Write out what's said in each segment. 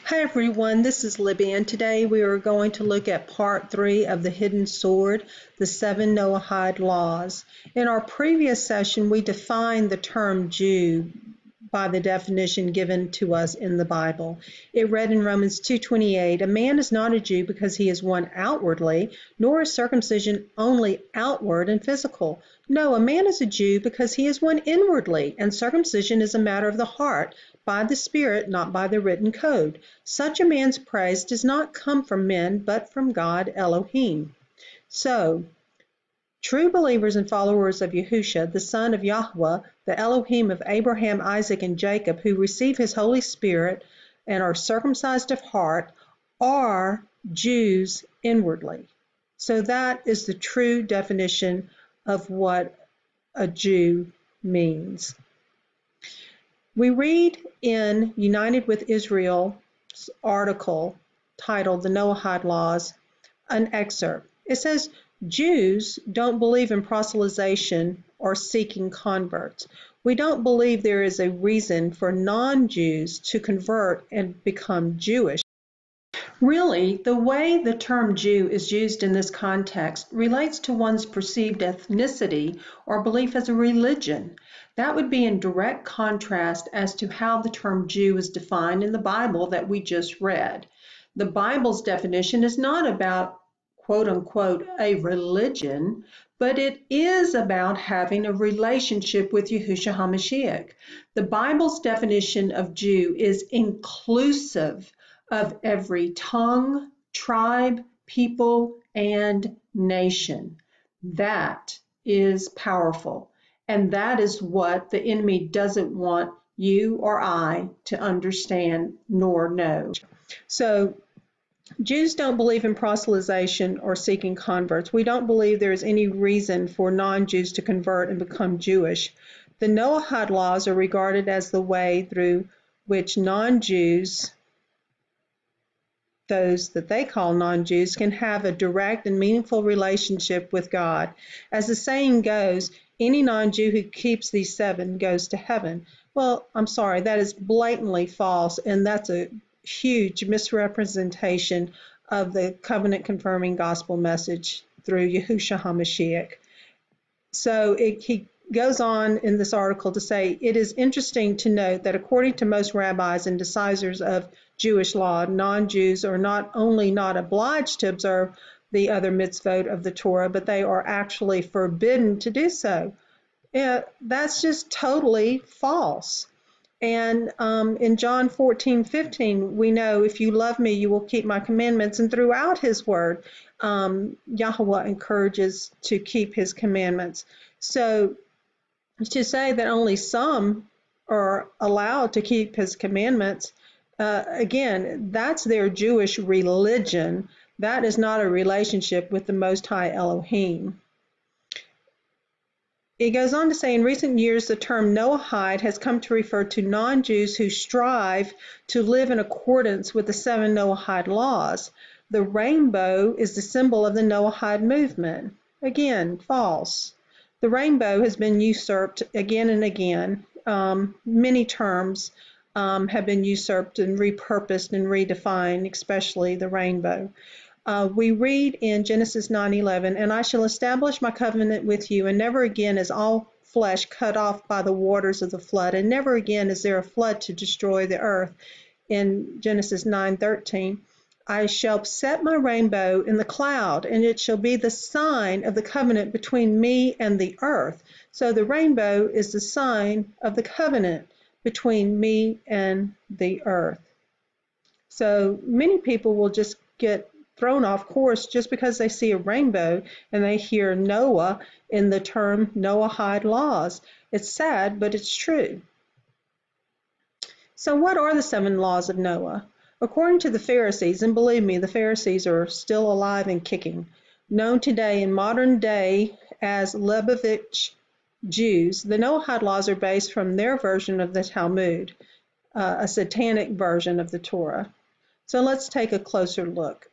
Hi everyone, this is Libby, and today we are going to look at part 3 of the Hidden Sword, the 7 Noahide Laws. In our previous session, we defined the term Jew by the definition given to us in the Bible. It read in Romans 2:28, "A man is not a Jew because he is one outwardly, nor is circumcision only outward and physical. No, a man is a Jew because he is one inwardly, and circumcision is a matter of the heart, by the Spirit, not by the written code. Such a man's praise does not come from men, but from God Elohim." So, true believers and followers of Yahusha, the Son of Yahweh, the Elohim of Abraham, Isaac, and Jacob, who receive his Holy Spirit and are circumcised of heart, are Jews inwardly. So that is the true definition of what a Jew means. We read in United with Israel's article titled The Noahide Laws, an excerpt. It says, "Jews don't believe in proselytization or seeking converts. We don't believe there is a reason for non-Jews to convert and become Jewish." Really, the way the term Jew is used in this context relates to one's perceived ethnicity or belief as a religion. That would be in direct contrast as to how the term Jew is defined in the Bible that we just read. The Bible's definition is not about quote unquote a religion, but it is about having a relationship with Yahushua HaMashiach. The Bible's definition of Jew is inclusive of every tongue, tribe, people, and nation. That is powerful, and that is what the enemy doesn't want you or I to understand nor know. So, Jews don't believe in proselytization or seeking converts. We don't believe there is any reason for non-Jews to convert and become Jewish. The Noahide laws are regarded as the way through which non-Jews, those that they call non-Jews, can have a direct and meaningful relationship with God. As the saying goes, any non-Jew who keeps these 7 goes to heaven. Well, I'm sorry, that is blatantly false, and that's a huge misrepresentation of the covenant-confirming gospel message through Yahushua HaMashiach. So he goes on in this article to say, "It is interesting to note that according to most rabbis and decisors of Jewish law, non-Jews are not only not obliged to observe the other mitzvot of the Torah, but they are actually forbidden to do so." That's just totally false. And in John 14:15, we know, "If you love me, you will keep my commandments." And throughout his word, Yahweh encourages to keep his commandments. So to say that only some are allowed to keep his commandments, again, that's their Jewish religion. That is not a relationship with the Most High Elohim. It goes on to say, in recent years, the term Noahide has come to refer to non-Jews who strive to live in accordance with the 7 Noahide laws. The rainbow is the symbol of the Noahide movement. Again, false. The rainbow has been usurped again and again. Many terms have been usurped and repurposed and redefined, especially the rainbow. We read in Genesis 9:11, "And I shall establish my covenant with you, and never again is all flesh cut off by the waters of the flood, and never again is there a flood to destroy the earth." In Genesis 9:13, "I shall set my rainbow in the cloud, and it shall be the sign of the covenant between me and the earth." So the rainbow is the sign of the covenant between me and the earth. So many people will just get thrown off course just because they see a rainbow and they hear Noah in the term Noahide laws. It's sad, but it's true. So what are the 7 laws of Noah? According to the Pharisees, and believe me, the Pharisees are still alive and kicking, known today in modern day as Lubavitch Jews, the Noahide laws are based from their version of the Talmud, a satanic version of the Torah. So let's take a closer look.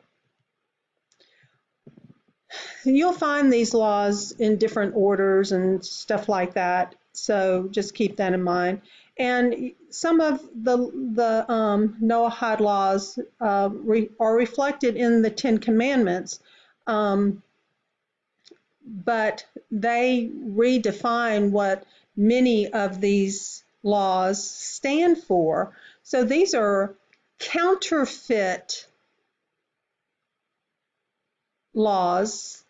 You'll find these laws in different orders and stuff like that, so just keep that in mind. And some of the Noahide laws are reflected in the Ten Commandments, but they redefine what many of these laws stand for. So these are counterfeit laws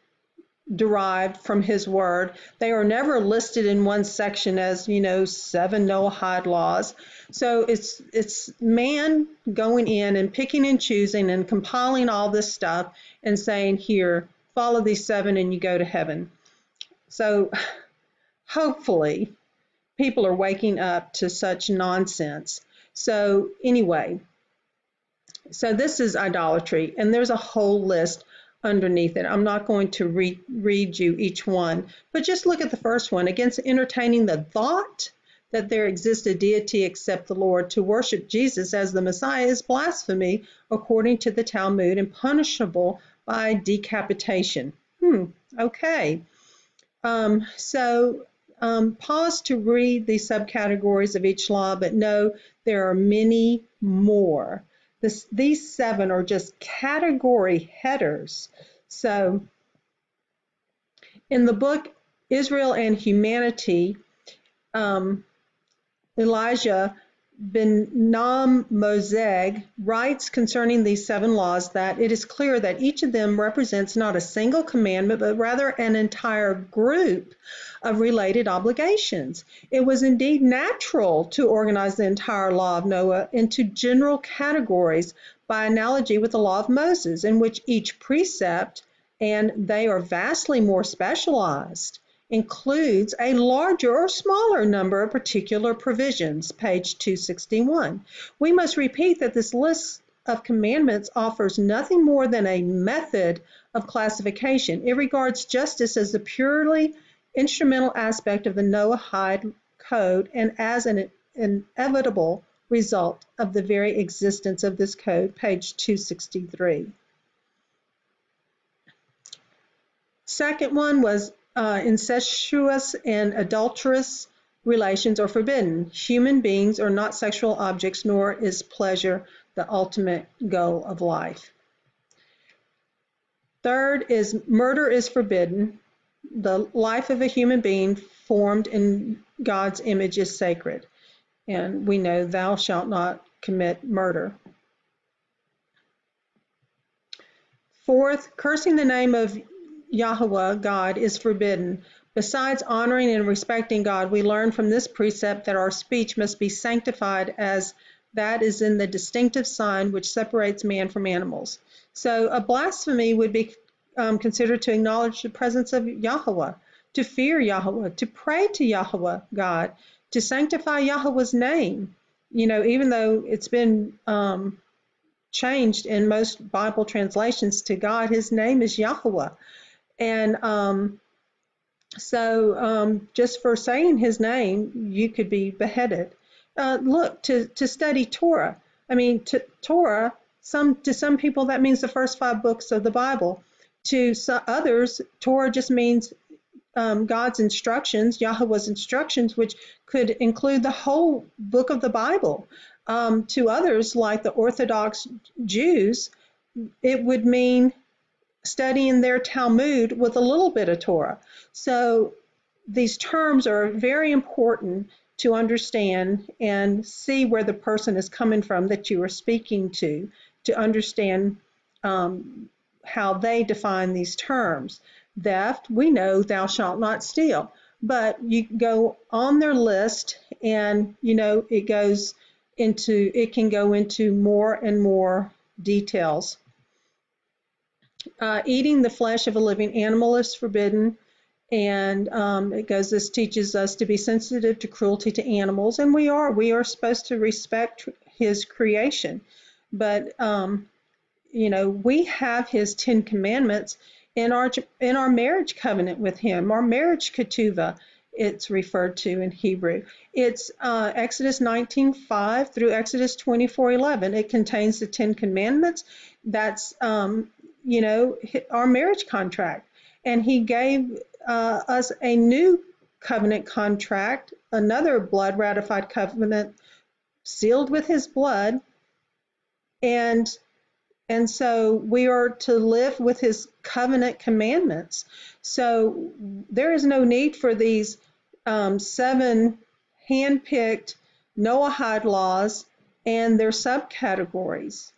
derived from his word. They are never listed in one section as, 7 Noahide laws. So it's man going in and picking and choosing and compiling all this stuff and saying, here, follow these 7 and you go to heaven. So hopefully people are waking up to such nonsense. So anyway, so this is idolatry, and there's a whole list underneath it. I'm not going to read you each one, but just look at the first one. Against entertaining the thought that there exists a deity except the Lord. To worship Jesus as the Messiah is blasphemy according to the Talmud and punishable by decapitation. Okay. Pause to read the subcategories of each law, but know there are many more. These 7 are just category headers. So in the book Israel and Humanity, Elijah ben Mozeg writes concerning these 7 laws that it is clear that each of them represents not a single commandment, but rather an entire group of related obligations. It was indeed natural to organize the entire law of Noah into general categories by analogy with the law of Moses, in which each precept, and they are vastly more specialized, includes a larger or smaller number of particular provisions, page 261. We must repeat that this list of commandments offers nothing more than a method of classification. It regards justice as the purely instrumental aspect of the Noahide code and as an inevitable result of the very existence of this code, page 263. Second one was incestuous and adulterous relations are forbidden. Human beings are not sexual objects, nor is pleasure the ultimate goal of life. Third is murder is forbidden. The life of a human being formed in God's image is sacred. And we know thou shalt not commit murder. Fourth, cursing the name of Yahweh, God, is forbidden. Besides honoring and respecting God, we learn from this precept that our speech must be sanctified as that is in the distinctive sign which separates man from animals. So a blasphemy would be considered to acknowledge the presence of Yahweh, to fear Yahweh, to pray to Yahweh, God, to sanctify Yahweh's name. Even though it's been changed in most Bible translations to God, his name is Yahweh. And just for saying his name, you could be beheaded. Look, to study Torah. Torah, to some people that means the first 5 books of the Bible. To others, Torah just means God's instructions, Yahweh's instructions, which could include the whole book of the Bible. To others, like the Orthodox Jews, it would mean studying their Talmud with a little bit of Torah. So these terms are very important to understand and see where the person is coming from that you are speaking to understand how they define these terms. Theft, we know thou shalt not steal, but you go on their list and it can go into more and more details. Eating the flesh of a living animal is forbidden, and this teaches us to be sensitive to cruelty to animals, and we are supposed to respect his creation. But we have his 10 commandments in our marriage covenant with him, our marriage ketuvah, it's referred to in Hebrew. It's Exodus 19:5 through Exodus 24:11. It contains the 10 commandments. That's our marriage contract. And he gave us a new covenant contract, another blood ratified covenant sealed with his blood, and so we are to live with his covenant commandments. So there is no need for these 7 hand-picked Noahide laws and their subcategories.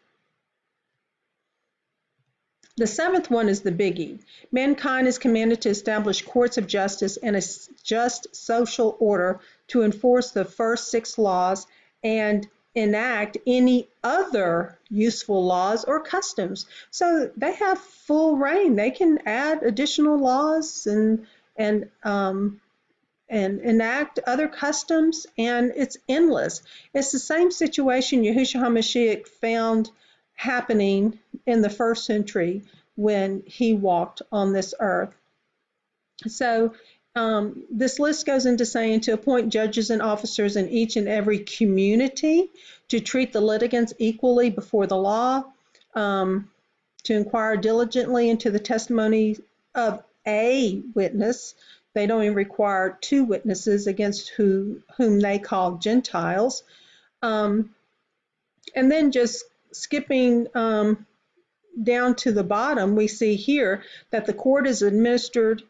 The 7th one is the biggie. Mankind is commanded to establish courts of justice and a just social order to enforce the first 6 laws and enact any other useful laws or customs. So they have full reign. They can add additional laws and enact other customs, and it's endless. It's the same situation Yahushua HaMashiach found happening in the 1st century when he walked on this earth. So this list goes into saying to appoint judges and officers in each and every community, to treat the litigants equally before the law, to inquire diligently into the testimony of a witness. They don't even require 2 witnesses against whom they call Gentiles. And then just skipping down to the bottom, we see here that the court is administered,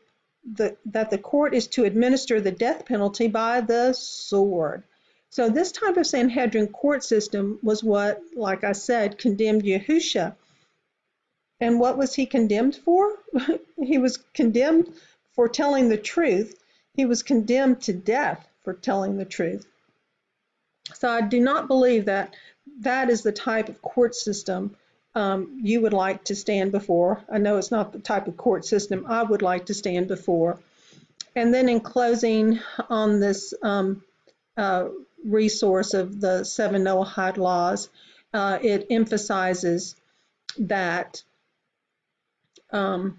that the court is to administer the death penalty by the sword. So this type of Sanhedrin court system was what, like I said, condemned Yahushua. And what was he condemned for? He was condemned for telling the truth. He was condemned to death for telling the truth. So I do not believe that that is the type of court system you would like to stand before. I know it's not the type of court system I would like to stand before. And then in closing on this resource of the 7 Noahide laws, it emphasizes that the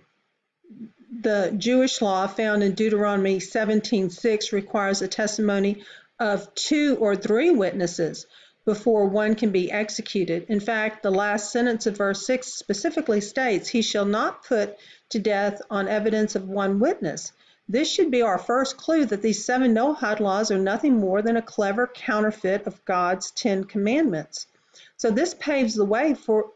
Jewish law found in Deuteronomy 17:6 requires a testimony of 2 or 3 witnesses before one can be executed. In fact, the last sentence of verse 6 specifically states, "He shall not put to death on evidence of 1 witness." This should be our first clue that these 7 Noahide laws are nothing more than a clever counterfeit of God's 10 commandments. So this paves the way for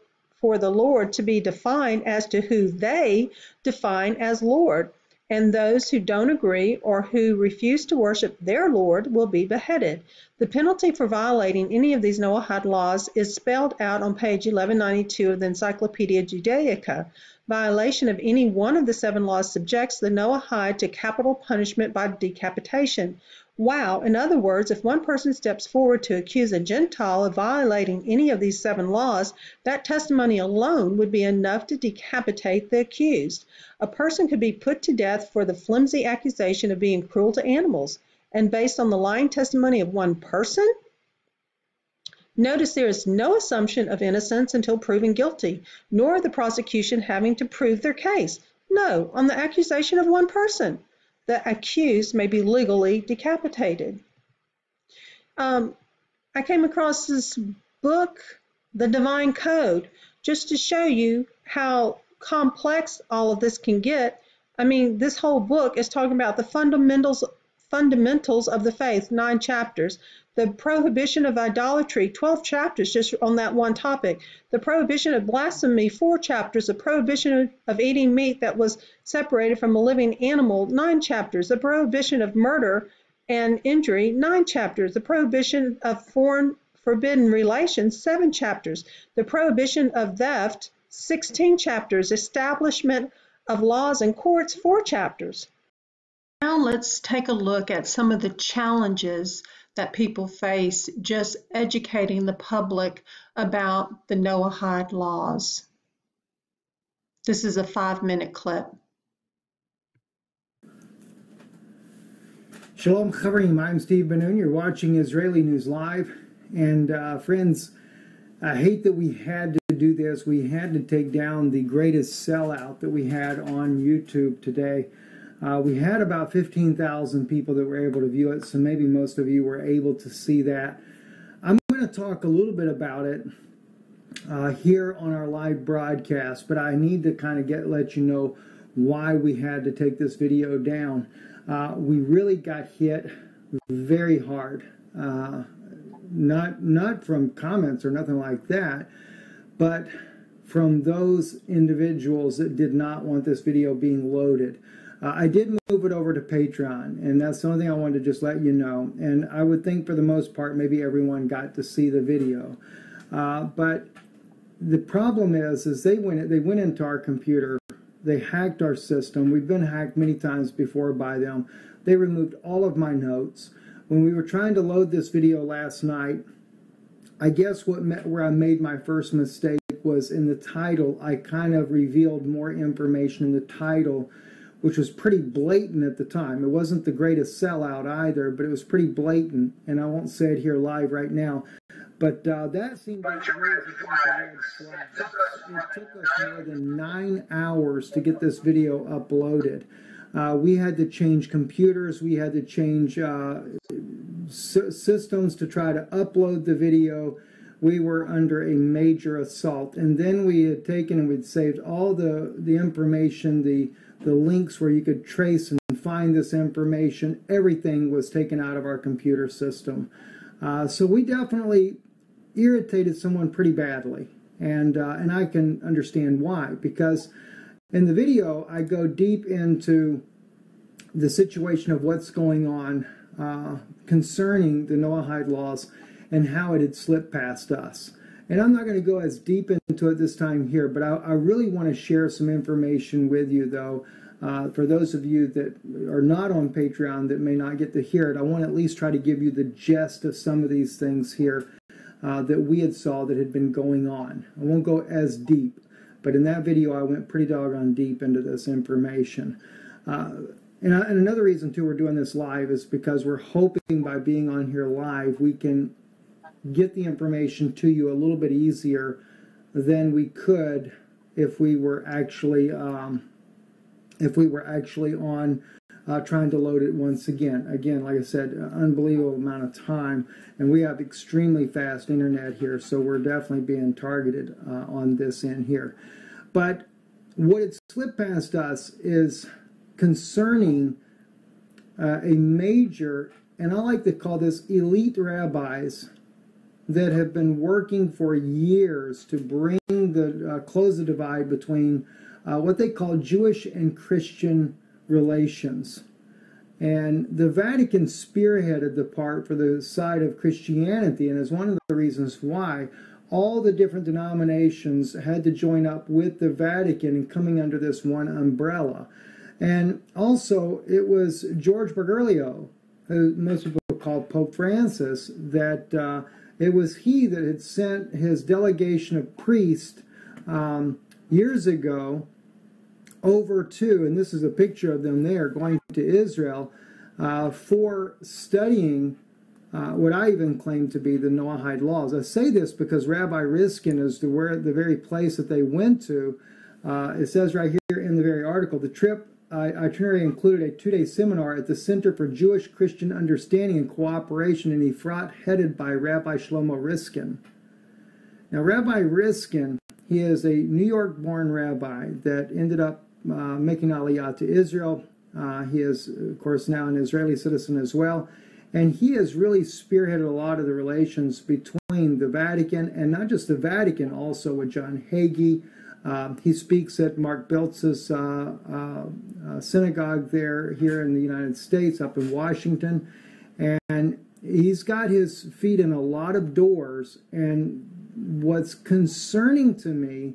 the Lord to be defined as to who they define as Lord, and those who don't agree or who refuse to worship their Lord will be beheaded. The penalty for violating any of these Noahide laws is spelled out on page 1192 of the Encyclopedia Judaica. Violation of any one of the 7 laws subjects the Noahide to capital punishment by decapitation. Wow! In other words, if one person steps forward to accuse a Gentile of violating any of these 7 laws, that testimony alone would be enough to decapitate the accused. A person could be put to death for the flimsy accusation of being cruel to animals, and based on the lying testimony of one person? Notice there is no assumption of innocence until proven guilty, nor the prosecution having to prove their case. No, on the accusation of one person, the accused may be legally decapitated. I came across this book, The Divine Code, just to show you how complex all of this can get. I mean, this whole book is talking about the fundamentals of the faith, 9 chapters. The prohibition of idolatry, 12 chapters just on that one topic. The prohibition of blasphemy, 4 chapters. The prohibition of eating meat that was separated from a living animal, 9 chapters. The prohibition of murder and injury, 9 chapters. The prohibition of foreign forbidden relations, 7 chapters. The prohibition of theft, 16 chapters. Establishment of laws and courts, 4 chapters. Now let's take a look at some of the challenges that people face just educating the public about the Noahide laws. This is a 5-minute clip. Shalom Chavrim, I'm Steve Ben-Nun. You're watching Israeli News Live. And friends, I hate that we had to do this. We had to take down the greatest sellout that we had on YouTube today. We had about 15,000 people that were able to view it, so maybe most of you were able to see that. I'm going to talk a little bit about it here on our live broadcast, but I need to kind of let you know why we had to take this video down. we really got hit very hard. Not from comments or nothing like that, but from those individuals that did not want this video being loaded. I did move it over to Patreon, and that's the only thing I wanted to just let you know. And I would think for the most part, maybe everyone got to see the video. But the problem is they went into our computer. They hacked our system. We've been hacked many times before by them. They removed all of my notes. When we were trying to load this video last night, I guess where I made my first mistake was in the title. I kind of revealed more information in the title, which was pretty blatant at the time. It wasn't the greatest sellout either, but it was pretty blatant, and I won't say it here live right now. But that seemed like a red flag. It took us more than 9 hours to get this video uploaded. We had to change computers. We had to change systems to try to upload the video. We were under a major assault. And then we had taken and we'd saved all the information, the links where you could trace and find this information. Everything was taken out of our computer system. So we definitely irritated someone pretty badly. And I can understand why. Because in the video, I go deep into the situation of what's going on concerning the Noahide Laws and how it had slipped past us. And I'm not going to go as deep into it this time here, but I really want to share some information with you, though. For those of you that are not on Patreon that may not get to hear it, I want to at least try to give you the gist of some of these things here that we had saw that had been going on. I won't go as deep, but in that video I went pretty doggone deep into this information. And another reason, too, we're doing this live is because we're hoping by being on here live we can get the information to you a little bit easier than we could if we were actually on trying to load it once again. Again, like I said, an unbelievable amount of time, and we have extremely fast internet here, so we're definitely being targeted on this end here. But what had slipped past us is concerning a major, and I like to call this elite rabbis that have been working for years to bring close the divide between what they call Jewish and Christian relations. And the Vatican spearheaded the part for the side of Christianity, and is one of the reasons why all the different denominations had to join up with the Vatican and coming under this one umbrella. And also, it was George Bergoglio, who most people call Pope Francis, that it was he that had sent his delegation of priests years ago over to, and this is a picture of them there, going to Israel for studying what I even claim to be the Noahide Laws. I say this because Rabbi Riskin is the very place that they went to. It says right here in the very article, the trip itinerary included a 2-day seminar at the Center for Jewish Christian Understanding and Cooperation in Efrat, headed by Rabbi Shlomo Riskin. Now, Rabbi Riskin, he is a New York-born rabbi that ended up making Aliyah to Israel. He is, of course, now an Israeli citizen as well. And he has really spearheaded a lot of the relations between the Vatican, and not just the Vatican, also with John Hagee. He speaks at Mark Beltz's synagogue here in the United States, up in Washington. And he's got his feet in a lot of doors. And what's concerning to me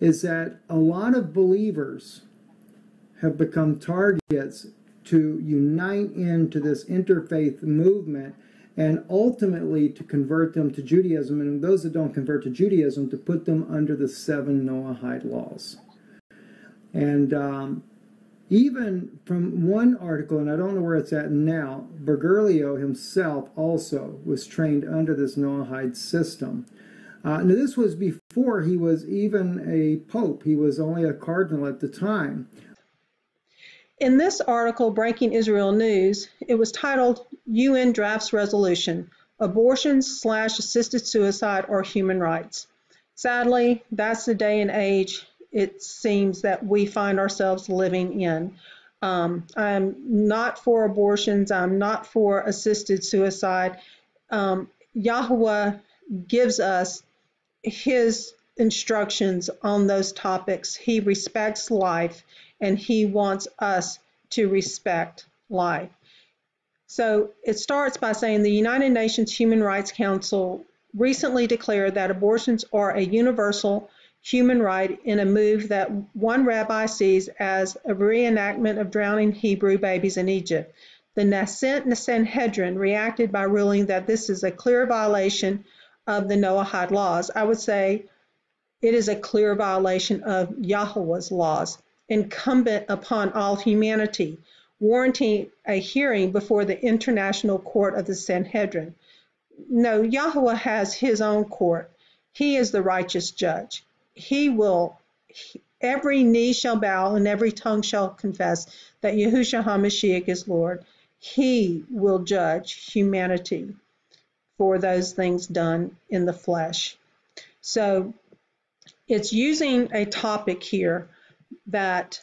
is that a lot of believers have become targets to unite into this interfaith movement and ultimately to convert them to Judaism, and those that don't convert to Judaism, to put them under the 7 Noahide laws. And even from one article, and I don't know where it's at now, Bergoglio himself also was trained under this Noahide system. Now, this was before he was even a pope. He was only a cardinal at the time. In this article, Breaking Israel News, it was titled, UN Drafts Resolution, Abortion/Assisted Suicide or Human Rights. Sadly, that's the day and age it seems that we find ourselves living in. I'm not for abortions. I'm not for assisted suicide. Yahweh gives us his instructions on those topics. He respects life, and he wants us to respect life. So it starts by saying the United Nations Human Rights Council recently declared that abortions are a universal human right in a move that one rabbi sees as a reenactment of drowning Hebrew babies in Egypt. The nascent Sanhedrin reacted by ruling that this is a clear violation of the Noahide laws. I would say it is a clear violation of Yahweh's laws, incumbent upon all humanity, warranting a hearing before the International Court of the Sanhedrin. No, Yahweh has his own court. He is the righteous judge. Every knee shall bow and every tongue shall confess that Yahushua HaMashiach is Lord. He will judge humanity for those things done in the flesh. So it's using a topic here that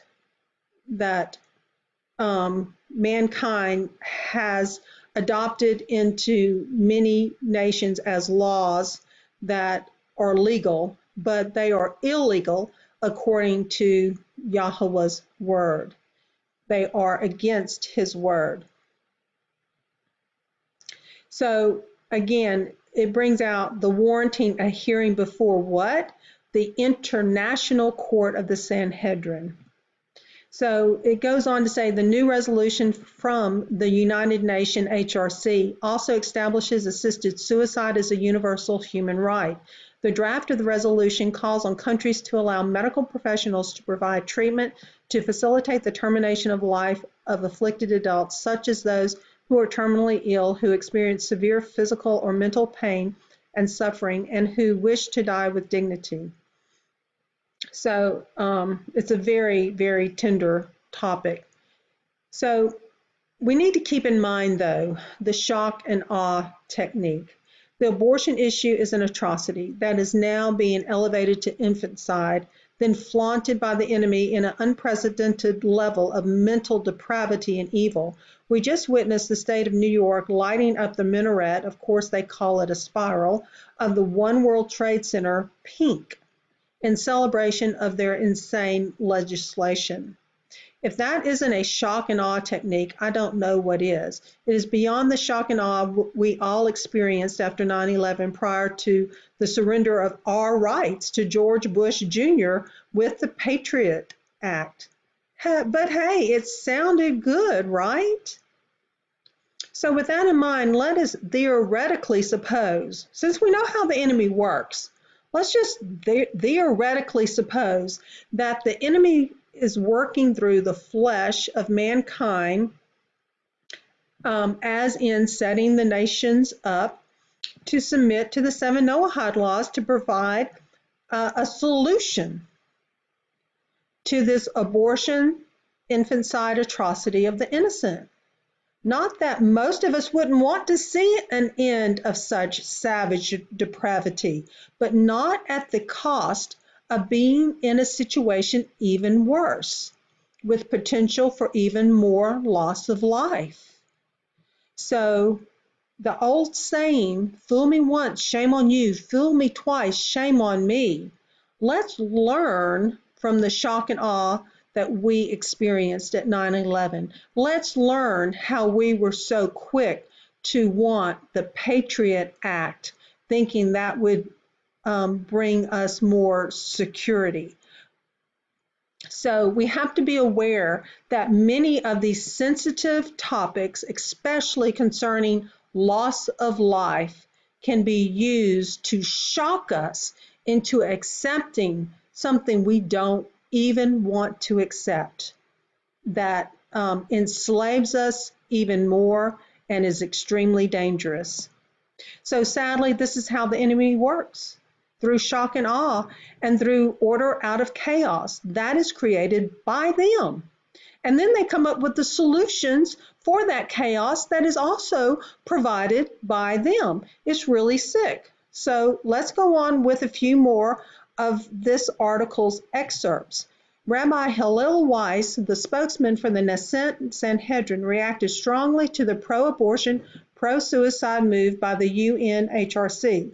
mankind has adopted into many nations as laws that are legal, but they are illegal according to Yahweh's word. They are against his word. So again, it brings out the warranting a hearing before what? The International Court of the Sanhedrin. So it goes on to say the new resolution from the United Nations HRC also establishes assisted suicide as a universal human right. The draft of the resolution calls on countries to allow medical professionals to provide treatment to facilitate the termination of life of afflicted adults, such as those who are terminally ill, who experience severe physical or mental pain and suffering, and who wish to die with dignity. So it's a very, very tender topic. So we need to keep in mind, though, the shock and awe technique. The abortion issue is an atrocity that is now being elevated to infanticide, then flaunted by the enemy in an unprecedented level of mental depravity and evil. We just witnessed the state of New York lighting up the minaret, of course they call it a spiral, of the One World Trade Center pink, in celebration of their insane legislation. If that isn't a shock and awe technique, I don't know what is. It is beyond the shock and awe we all experienced after 9/11 prior to the surrender of our rights to George Bush Jr. with the Patriot Act. But hey, it sounded good, right? So with that in mind, let us theoretically suppose, since we know how the enemy works, let's just theoretically suppose that the enemy is working through the flesh of mankind, as in setting the nations up to submit to the 7 Noahide laws to provide a solution to this abortion, infanticide atrocity of the innocent. Not that most of us wouldn't want to see an end of such savage depravity, but not at the cost of being in a situation even worse, with potential for even more loss of life. So the old saying, fool me once, shame on you, fool me twice, shame on me. Let's learn from the shock and awe that we experienced at 9/11. Let's learn how we were so quick to want the Patriot Act, thinking that would bring us more security. So we have to be aware that many of these sensitive topics, especially concerning loss of life, can be used to shock us into accepting something we don't even want to accept, that enslaves us even more and is extremely dangerous. So sadly, this is how the enemy works, through shock and awe and through order out of chaos that is created by them. And then they come up with the solutions for that chaos that is also provided by them. It's really sick. So let's go on with a few more of this article's excerpts. Rabbi Hillel Weiss, the spokesman for the Knesset Sanhedrin, reacted strongly to the pro-abortion, pro-suicide move by the UNHRC.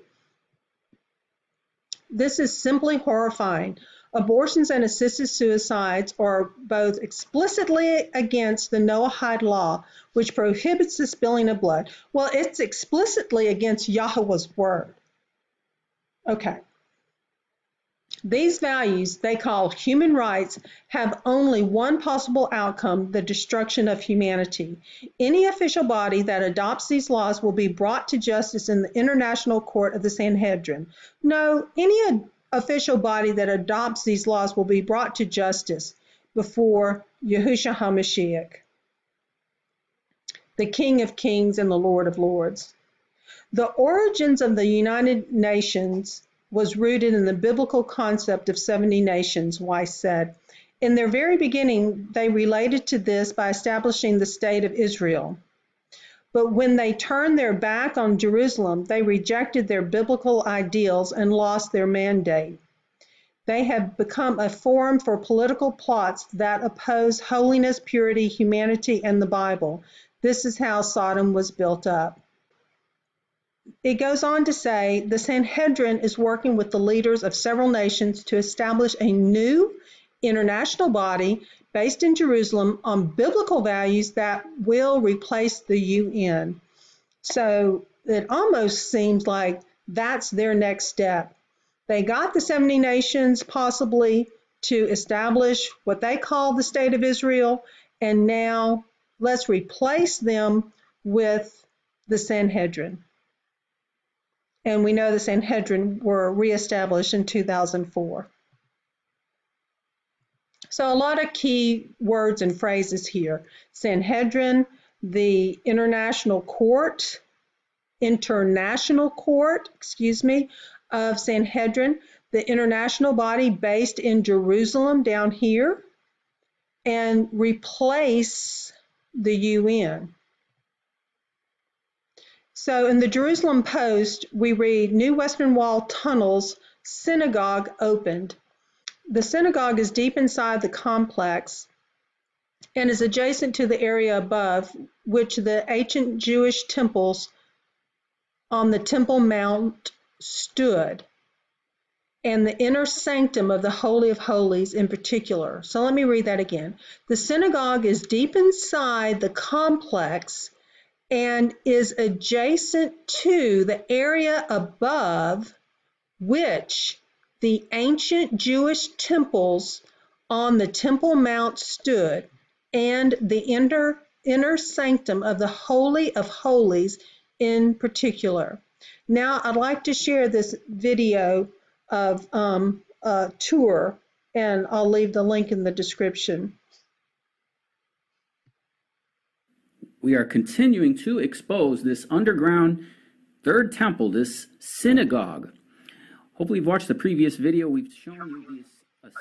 This is simply horrifying. Abortions and assisted suicides are both explicitly against the Noahide Law, which prohibits the spilling of blood. Well, it's explicitly against Yahweh's word. Okay. These values, they call human rights, have only one possible outcome: the destruction of humanity. Any official body that adopts these laws will be brought to justice in the International Court of the Sanhedrin. No, any official body that adopts these laws will be brought to justice before Yahushua HaMashiach, the King of Kings and the Lord of Lords. The origins of the United Nations was rooted in the biblical concept of 70 nations, Weiss said. In their very beginning, they related to this by establishing the state of Israel. But when they turned their back on Jerusalem, they rejected their biblical ideals and lost their mandate. They have become a forum for political plots that oppose holiness, purity, humanity, and the Bible. This is how Sodom was built up. It goes on to say, the Sanhedrin is working with the leaders of several nations to establish a new international body based in Jerusalem on biblical values that will replace the UN. So it almost seems like that's their next step. They got the 70 nations possibly to establish what they call the state of Israel, and now let's replace them with the Sanhedrin. And we know the Sanhedrin were reestablished in 2004. So a lot of key words and phrases here. Sanhedrin, the International Court of Sanhedrin, the international body based in Jerusalem down here, and replace the UN. So in the Jerusalem Post, we read, New Western Wall tunnels, synagogue opened. The synagogue is deep inside the complex and is adjacent to the area above, which the ancient Jewish temples on the Temple Mount stood, and the inner sanctum of the Holy of Holies in particular. So let me read that again. The synagogue is deep inside the complex and is adjacent to the area above which the ancient Jewish temples on the Temple Mount stood, and the inner sanctum of the Holy of Holies in particular. Now I'd like to share this video of a tour, and I'll leave the link in the description. We are continuing to expose this underground third temple, this synagogue. Hopefully you've watched the previous video. We've shown you this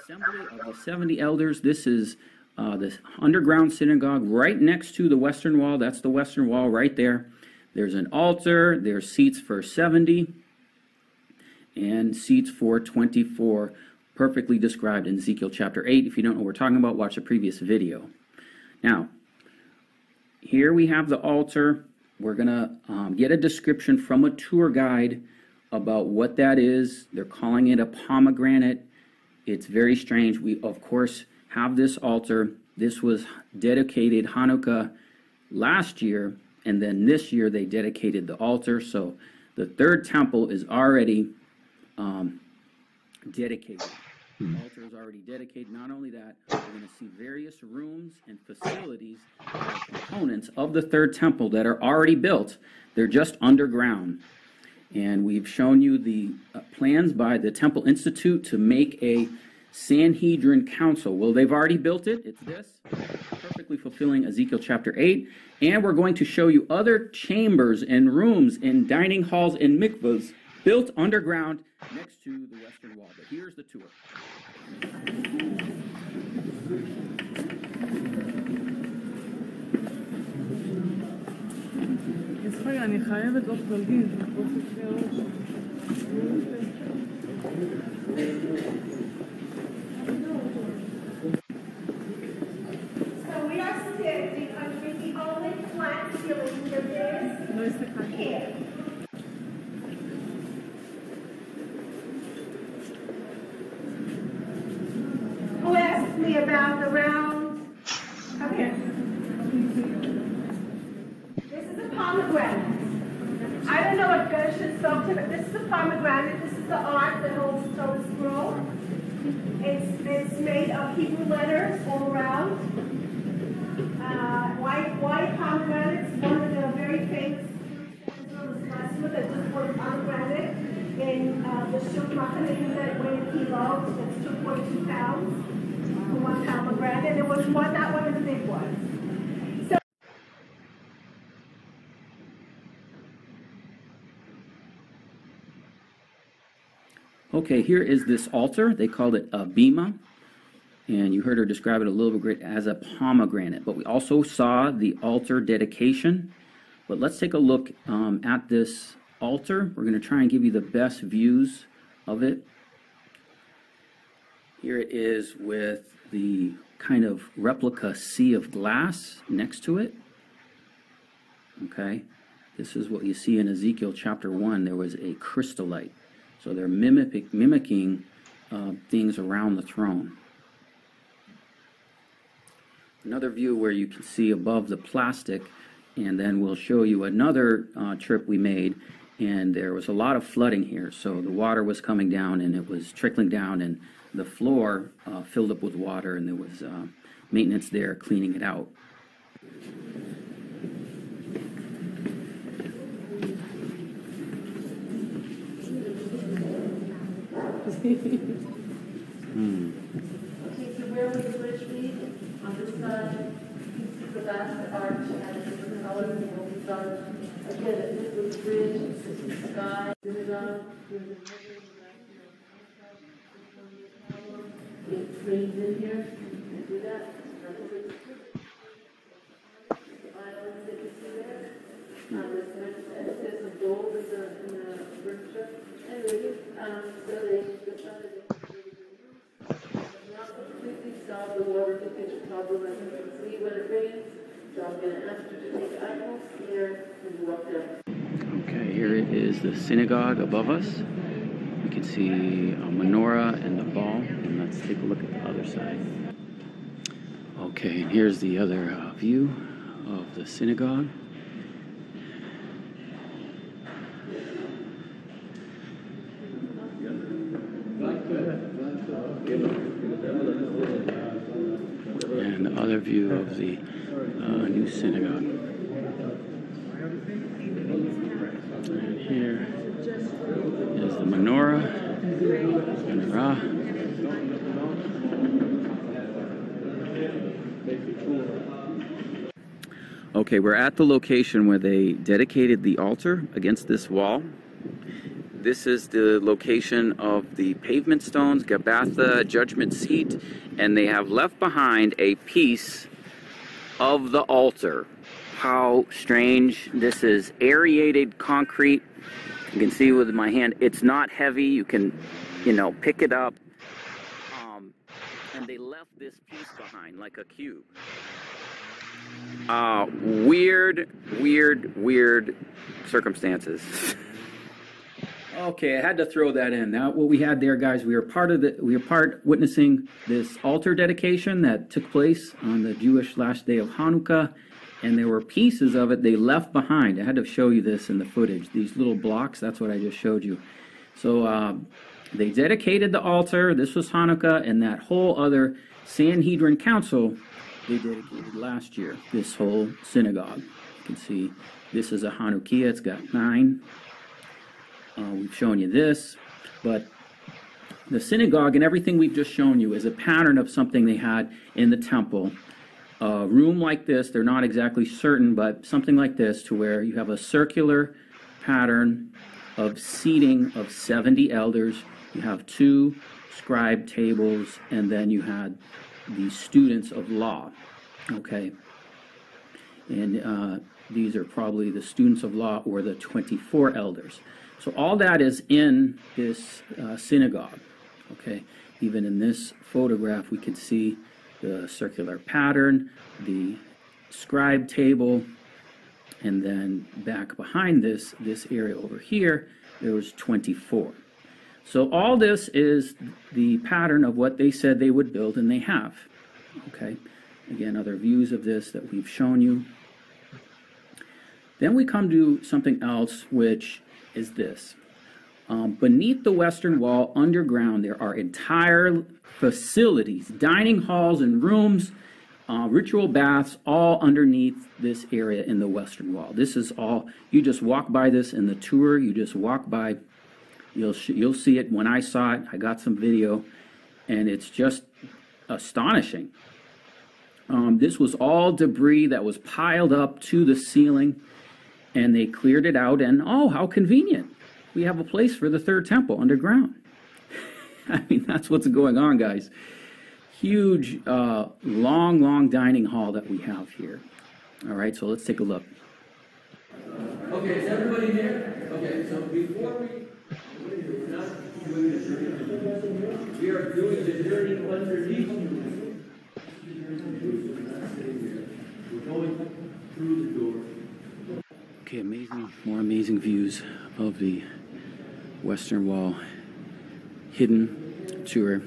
assembly of the 70 elders. This is this underground synagogue right next to the Western Wall. That's the Western Wall right there. There's an altar. There's seats for 70 and seats for 24, perfectly described in Ezekiel chapter 8. If you don't know what we're talking about, watch the previous video. Now, here we have the altar. We're going to get a description from a tour guide about what that is. They're calling it a pomegranate. It's very strange. We, of course, have this altar. This was dedicated Hanukkah last year, and then this year they dedicated the altar. So the third temple is already dedicated. The altar is already dedicated. Not only that, we're going to see various rooms and facilities that are components of the third temple that are already built. They're just underground. And we've shown you the plans by the Temple Institute to make a Sanhedrin Council. Well, they've already built it. It's this, perfectly fulfilling Ezekiel chapter 8. And we're going to show you other chambers and rooms and dining halls and mikvahs built underground next to the Western Wall. But here's the tour. אני חייבת עוד פלגים. me about the round. Come here. This is a pomegranate. I don't know what Gershon spoke to, but this is a pomegranate. This is the art that holds the Torah scroll. It's made of Hebrew letters all around. White pomegranates, one of the very famous that just bought pomegranate in the Shuk Machane that weighed a kilo. That's 2.2 pounds for one pomegranate. There was one, not one of the big ones. So Okay, here is this altar. They called it a bima, and you heard her describe it a little bit as a pomegranate. But we also saw the altar dedication. But let's take a look at this altar. We're going to try and give you the best views of it. Here it is with the kind of replica sea of glass next to it. Okay, this is what you see in Ezekiel chapter 1. There was a crystallite. So they're mimicking things around the throne. Another view where you can see above the plastic, and then we'll show you another trip we made, and there was a lot of flooding here. So the water was coming down, and it was trickling down, and the floor filled up with water, and there was maintenance there cleaning it out. Okay, so where would the bridge be? On this side, you can see the last arch and different colors and what we've done. Again, this was the bridge, this is the sky, Synagogue, it rains in here. Can you do that? Islands that you see there. There's some gold in the furniture. Anyway, so they decided not completely solve the water leakage problem. As you can see when it rains, so I'm going to ask you to take eyeballs here and you walk down. Okay, here is the synagogue above us. You can see a menorah and the ball, and let's take a look at the other side. Okay, and here's the other view of the synagogue. And the other view of the new synagogue. And here is the menorah. Okay, we're at the location where they dedicated the altar against this wall. This is the location of the pavement stones, Gabbatha, judgment seat, and they have left behind a piece of the altar. How strange. This is aerated concrete. You can see with my hand, it's not heavy. You can, pick it up. And they left this piece behind like a cube. Weird circumstances. Okay, I had to throw that in. Now, what we had there, guys, we were part witnessing this altar dedication that took place on the Jewish last day of Hanukkah, and there were pieces of it they left behind. I had to show you this in the footage. These little blocks, that's what I just showed you. So they dedicated the altar. This was Hanukkah, and that whole other Sanhedrin Council they dedicated last year. This whole synagogue. You can see this is a Hanukkah. It's got 9. We've shown you this, but the synagogue and everything we've just shown you is a pattern of something they had in the temple. A room like this, they're not exactly certain, but something like this, to where you have a circular pattern of seating of 70 elders. You have 2 scribe tables, and then you had the students of law. Okay, and these are probably the students of law or the 24 elders. So all that is in this synagogue. Okay, even in this photograph, we can see the circular pattern, the scribe table, and then back behind this area over here, there was 24. So all this is the pattern of what they said they would build, and they have. Okay, again, other views of this that we've shown you. Then we come to something else, which is this. Beneath the western wall, underground, there are entire facilities, dining halls and rooms, ritual baths, all underneath this area in the western wall. This is all, you just walk by this in the tour, you just walk by, you'll see it. When I saw it, I got some video, and it's just astonishing. This was all debris that was piled up to the ceiling, and they cleared it out, and oh, how convenient. We have a place for the third temple underground. I mean, that's what's going on, guys. Huge, long dining hall that we have here. All right, so let's take a look. Okay, is everybody there? Okay, so before we're not doing the journey. We are doing the journey underneath you. We're going through the door. Okay, more amazing views of the Western Wall hidden tour.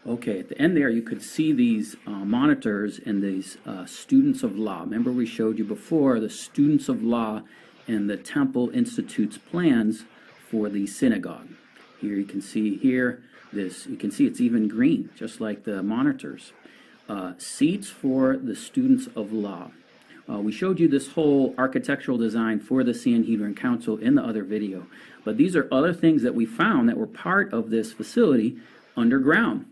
Okay, at the end there, you could see these monitors and these students of law. Remember, we showed you before the students of law and the Temple Institute's plans for the synagogue. Here you can see this. You can see it's even green, just like the monitors. Seats for the students of law. We showed you this whole architectural design for the Sanhedrin Council in the other video, but these are other things that we found that were part of this facility underground.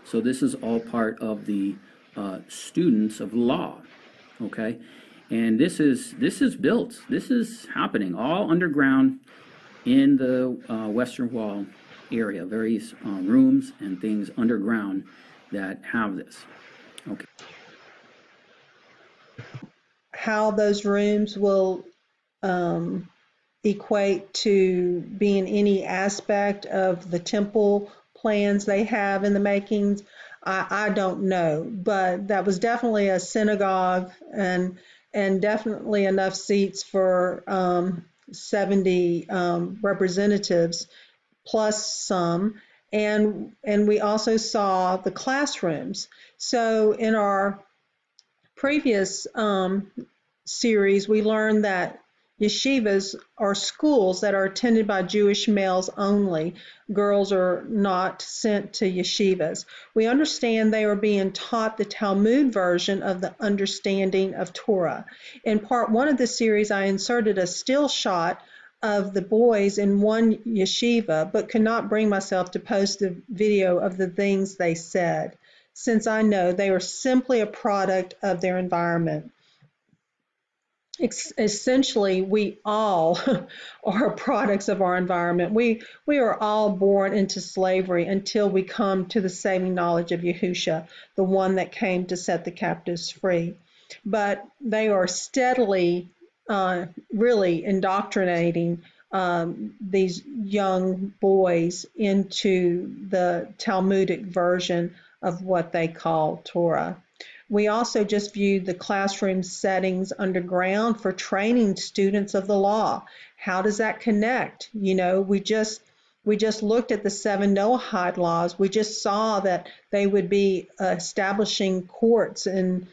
So this is all part of the students of law, okay? And this is built. This is happening all underground in the Western Wall area. Various rooms and things underground that have this. Okay. How those rooms will equate to being any aspect of the temple plans they have in the makings, I don't know, but that was definitely a synagogue and definitely enough seats for 70 representatives plus some, and we also saw the classrooms. So in our previous series, we learned that yeshivas are schools that are attended by Jewish males only. Girls are not sent to yeshivas. We understand they are being taught the Talmud version of the understanding of Torah. In part one of the series, I inserted a still shot of the boys in one yeshiva, but could not bring myself to post the video of the things they said, since I know they are simply a product of their environment. Essentially, we all are products of our environment. We are all born into slavery until we come to the saving knowledge of Yahusha, the one that came to set the captives free. But they are steadily, really indoctrinating these young boys into the Talmudic version of what they call Torah. We also just viewed the classroom settings underground for training students of the law. How does that connect? You know, we just looked at the 7 Noahide laws. We just saw that they would be establishing courts in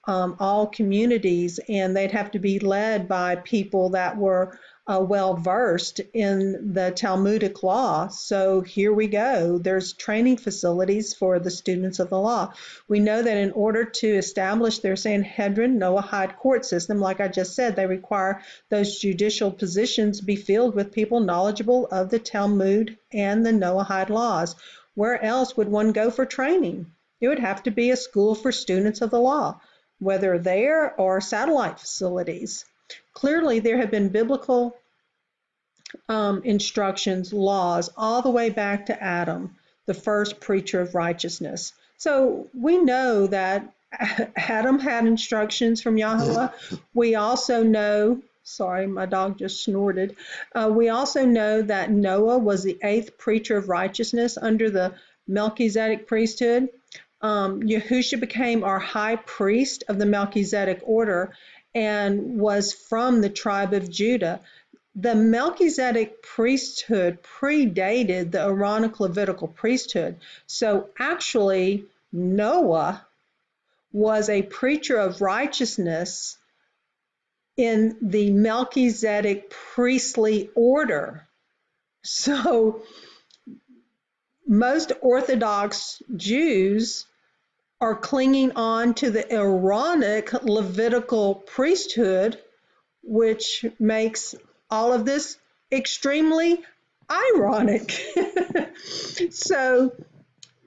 all communities, and they'd have to be led by people that were well versed in the Talmudic law. So here we go. There's training facilities for the students of the law. We know that in order to establish their Sanhedrin Noahide court system, like I just said, they require those judicial positions be filled with people knowledgeable of the Talmud and the Noahide laws. Where else would one go for training? It would have to be a school for students of the law, whether there or satellite facilities. Clearly, there have been biblical instructions, laws, all the way back to Adam, the first preacher of righteousness. So we know that Adam had instructions from Yahweh. We also know, sorry, my dog just snorted. We also know that Noah was the 8th preacher of righteousness under the Melchizedek priesthood. Yahusha became our high priest of the Melchizedek order and was from the tribe of Judah. The Melchizedek priesthood predated the Aaronic Levitical priesthood. So actually, Noah was a preacher of righteousness in the Melchizedek priestly order. So most Orthodox Jews are clinging on to the Aaronic Levitical priesthood, which makes all of this extremely ironic. So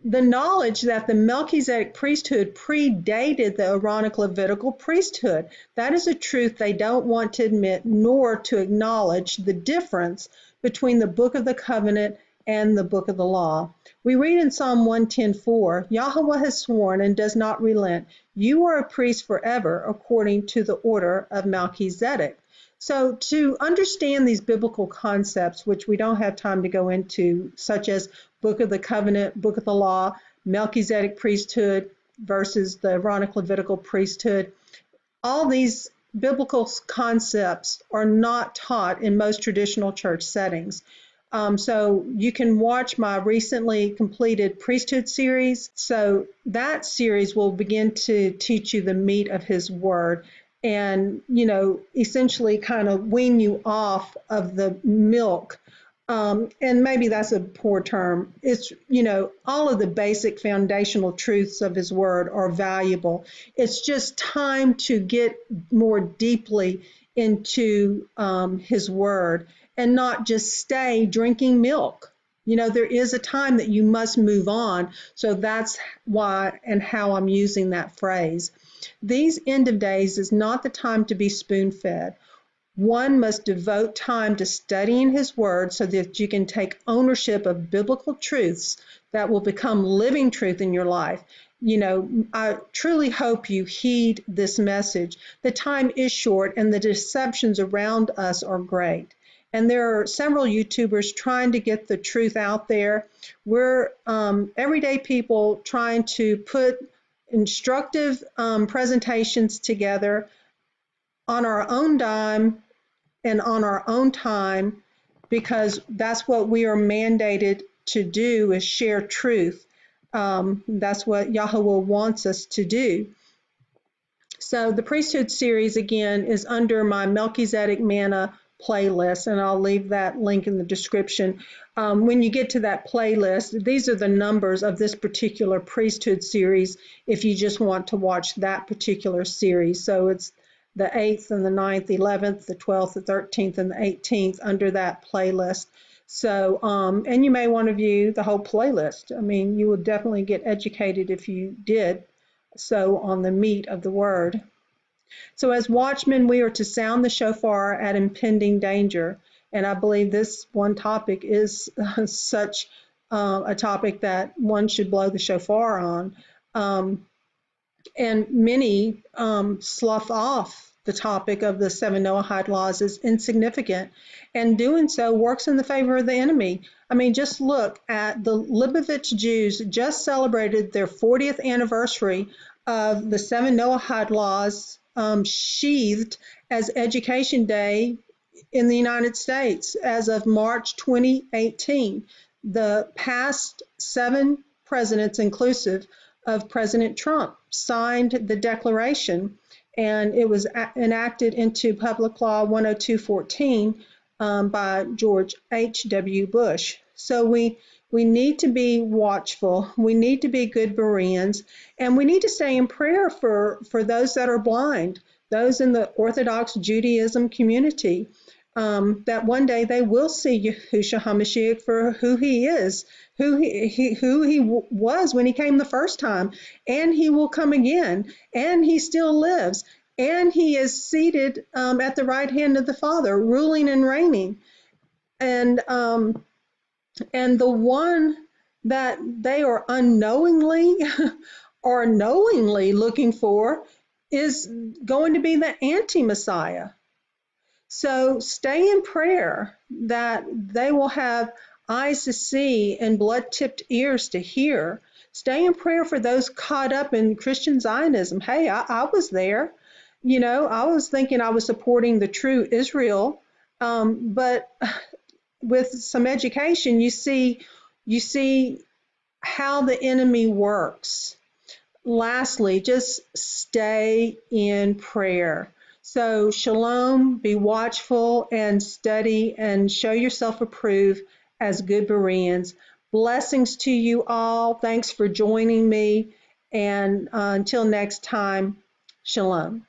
the knowledge that the Melchizedek priesthood predated the Aaronic Levitical priesthood, that is a truth they don't want to admit nor to acknowledge the difference between the Book of the Covenant and the Book of the Law. We read in Psalm 110:4, Yahweh has sworn and does not relent. You are a priest forever according to the order of Melchizedek. So to understand these biblical concepts, which we don't have time to go into, such as Book of the Covenant, Book of the Law, Melchizedek priesthood versus the Aaronic Levitical priesthood, all these biblical concepts are not taught in most traditional church settings. So you can watch my recently completed priesthood series. So that series will begin to teach you the meat of his word and, essentially kind of wean you off of the milk. And maybe that's a poor term. It's, all of the basic foundational truths of his word are valuable. It's just time to get more deeply into his word and not just stay drinking milk. There is a time that you must move on. So that's why and how I'm using that phrase. These end of days is not the time to be spoon-fed. One must devote time to studying his word so that you can take ownership of biblical truths that will become living truth in your life. I truly hope you heed this message. The time is short and the deceptions around us are great. And there are several YouTubers trying to get the truth out there. We're everyday people trying to put instructive presentations together on our own dime and on our own time, because that's what we are mandated to do, is share truth. That's what Yahweh wants us to do. So the priesthood series, again, is under my Melchizedek Manna playlist, and I'll leave that link in the description. When you get to that playlist, these are the numbers of this particular priesthood series if you just want to watch that particular series. So it's the 8th and the 9th, the 11th, the 12th, the 13th, and the 18th under that playlist. So, and you may want to view the whole playlist. I mean, you will definitely get educated if you did so on the meat of the word. So as watchmen, we are to sound the shofar at impending danger. And I believe this one topic is such a topic that one should blow the shofar on. And many slough off the topic of the 7 Noahide laws as insignificant. And doing so works in the favor of the enemy. I mean, just look at the Lubavitch Jews just celebrated their 40th anniversary of the 7 Noahide laws sheathed as Education Day in the United States as of March 2018. The past 7 presidents, inclusive of President Trump, signed the declaration, and it was enacted into Public Law 10214 by George H.W. Bush. So we need to be watchful. We need to be good Bereans, and we need to stay in prayer for those that are blind, those in the Orthodox Judaism community, that one day they will see Yahushua HaMashiach for who he is, who he was when he came the first time, and he will come again, and he still lives, and he is seated at the right hand of the Father, ruling and reigning. And the one that they are unknowingly or knowingly looking for is going to be the anti-Messiah. So stay in prayer that they will have eyes to see and blood-tipped ears to hear, Stay in prayer for those caught up in Christian Zionism. Hey, I was there. You know, I was thinking I was supporting the true Israel, but with some education, you see how the enemy works. Lastly, just stay in prayer. So, shalom, be watchful and study and show yourself approved as good Bereans. Blessings to you all. Thanks for joining me. And until next time, shalom.